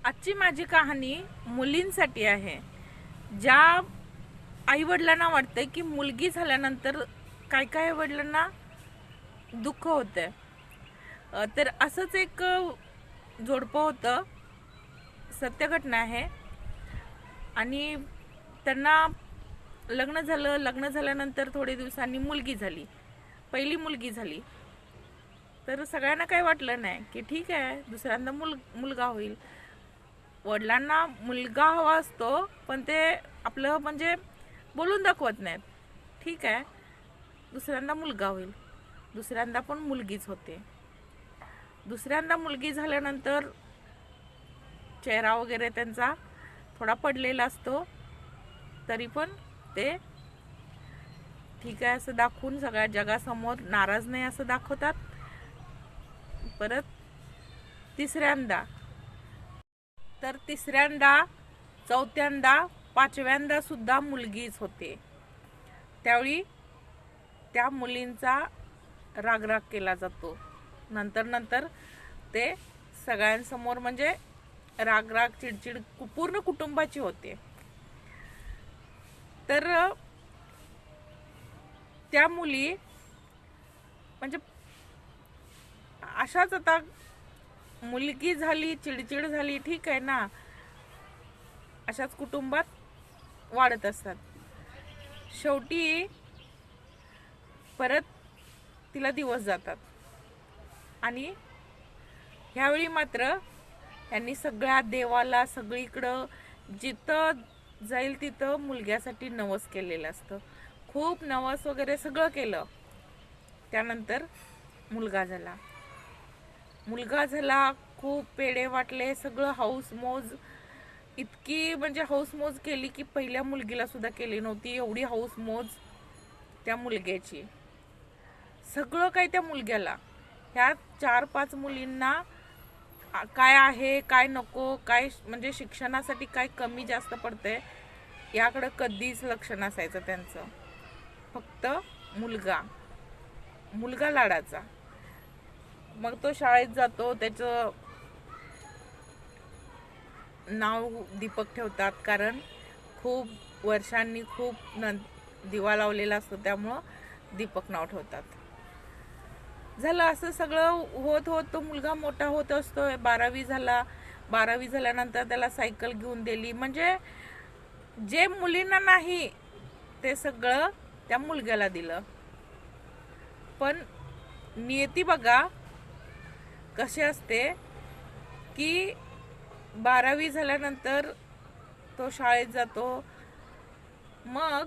आजची माझी कहाणी मुलींसाठी आहे. ज्या आई वडिलांना वाटतंय की मुलगी झाल्यानंतर काय काय आई वडिलांना दुःख होतंय. तर असंच एक जोडपं होतं, सत्य घटना आहे. आणि त्यांना लग्न झालं. लग्न झाल्यानंतर थोडे दिवसांनी मुलगी झाली, पहिली मुलगी झाली. तर सगळ्यांना काही वाटलं नाही की ठीक आहे, दुसऱ्यांदा मुलगा होईल. वडिलांना मुलगा हवा असतो, पण ते आपलं म्हणजे बोलून दाखवत नाहीत. ठीक आहे, दुसऱ्यांदा मुलगा होईल. दुसऱ्यांदा पण मुलगीच होते. दुसऱ्यांदा मुलगी झाल्यानंतर चेहरा वगैरे त्यांचा थोडा पडलेला असतो, तरी पण ते ठीक आहे असं दाखवून सगळ्या जगासमोर नाराज नाही असं दाखवतात. परत तिसऱ्यांदा, तर तिसऱ्यांदा, चौथ्यांदा, पाचव्यांदा सुद्धा मुलगीच होते. त्यावेळी त्या मुलींचा रागराग केला जातो. नंतर नंतर ते सगळ्यांसमोर म्हणजे रागराग चिडचिड पूर्ण कुटुंबाची होते. तर त्या मुली म्हणजे अशाच आता मुलगी झाली, चिडचिड झाली, ठीक आहे ना, अशाच कुटुंबात वाढत असतात. शेवटी परत तिला दिवस जातात. आणि ह्यावेळी मात्र त्यांनी सगळ्या देवाला, सगळीकडं जिथं जाईल तिथं मुलग्यासाठी नवस केलेलं असतं. खूप नवस वगैरे सगळं केलं. त्यानंतर मुलगा झाला. मुलगा झाला, खूप पेढे वाटले, सगळं हौस मौज. इतकी म्हणजे हौस मौज केली की पहिल्या मुलगीला सुद्धा केली नव्हती एवढी हौस मौज त्या मुलग्याची. सगळं काही त्या मुलग्याला. ह्या 4-5 मुलींना काय आहे, काय नको, काय म्हणजे शिक्षणासाठी काय कमी जास्त पडतंय याकडे कधीच लक्ष नसायचं त्यांचं. फक्त मुलगा, मुलगा लाडाचा. मग तो शाळेत जातो, त्याचं नाव दीपक ठेवतात, कारण खूप वर्षांनी खूप दिवा लावलेला असतो, त्यामुळं दीपक नाव ठेवतात. झालं असं सगळं होत होत तो मुलगा मोठा होत असतो. 12वी झाला. 12वी झाल्यानंतर त्याला सायकल घेऊन दिली. म्हणजे जे मुलींना नाही ते सगळं त्या मुलग्याला दिलं. पण नियती बघा कशी असते की 12वी झाल्यानंतर तो शाळेत जातो. मग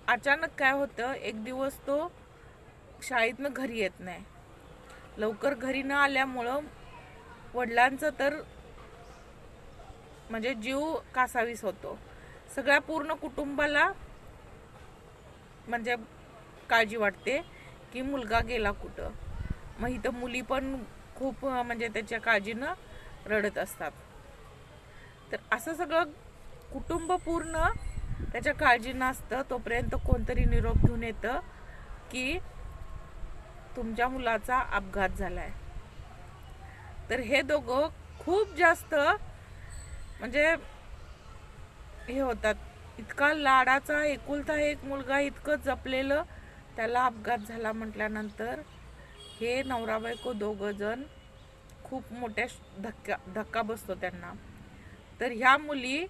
अचानक काय होतं, एक दिवस तो शाळेतनं घरी येत नाही. लवकर घरी न आल्यामुळं वडिलांचं तर म्हणजे जीव कासावीस होतो. सगळ्या पूर्ण कुटुंबाला म्हणजे काळजी वाटते की मुलगा गेला कुठं. मग इथं मुली पण खूप म्हणजे त्याच्या काळजीनं रडत असतात. तर असं सगळं कुटुंब पूर्ण त्याच्या काळजीनं असतं. तोपर्यंत कोणतरी निरोप घेऊन येतं की तुमच्या मुलाचा अपघात झालाय. तर हे दोघं खूप जास्त म्हणजे हे होतात. इतका लाडाचा एकुलता एक मुलगा, इतकं जपलेलं, त्याला अपघात झाला म्हटल्यानंतर हे नवरा बायको दोघं जण खूप मोठ्या धक्का बसतो त्यांना. तर ह्या मुली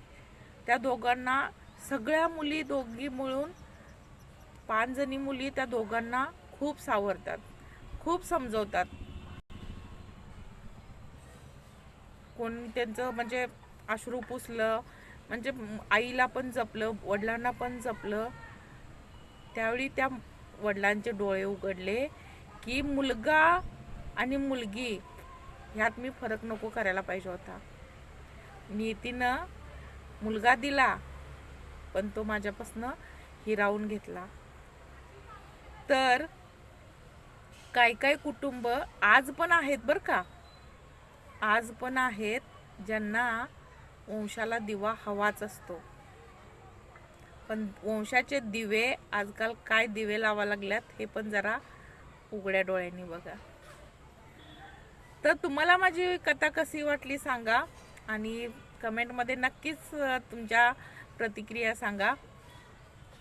त्या दोघांना, सगळ्या मुली दोघी मिळून 5 जणी मुली त्या दोघांना खूप सावरतात, खूप समजवतात. कोण त्यांचं म्हणजे अश्रू पुसलं, म्हणजे आईला पण जपलं, वडिलांना पण जपलं. त्यावेळी त्या वडिलांचे डोळे उघडले की मुलगा आणि मुलगी ह्यात मी फरक नको करायला पाहिजे होता. नियतीनं मुलगा दिला, पण तो माझ्यापासनं हिरावून घेतला. तर काय काय कुटुंब आज पण आहेत बरं का, आज पण आहेत ज्यांना वंशाला दिवा हवाच असतो. पण वंशाचे दिवे आजकाल काय दिवे लावा लागल्यात हे पण जरा उघड्या डोळ्यांनी बघा. तर तुम्हाला माझी कथा कशी वाटली सांगा. आणि कमेंटमध्ये नक्कीच तुमच्या प्रतिक्रिया सांगा.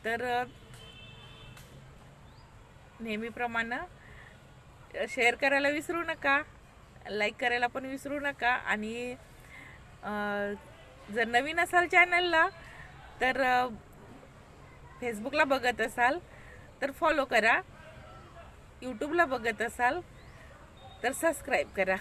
तर नेहमीप्रमाणे शेअर करायला विसरू नका, लाईक करायला पण विसरू नका. आणि जर नवीन असाल चॅनलला तर फेसबुकला बघत असाल तर फॉलो करा, यूट्यूबला बघत असाल तर सबस्क्राईब करा.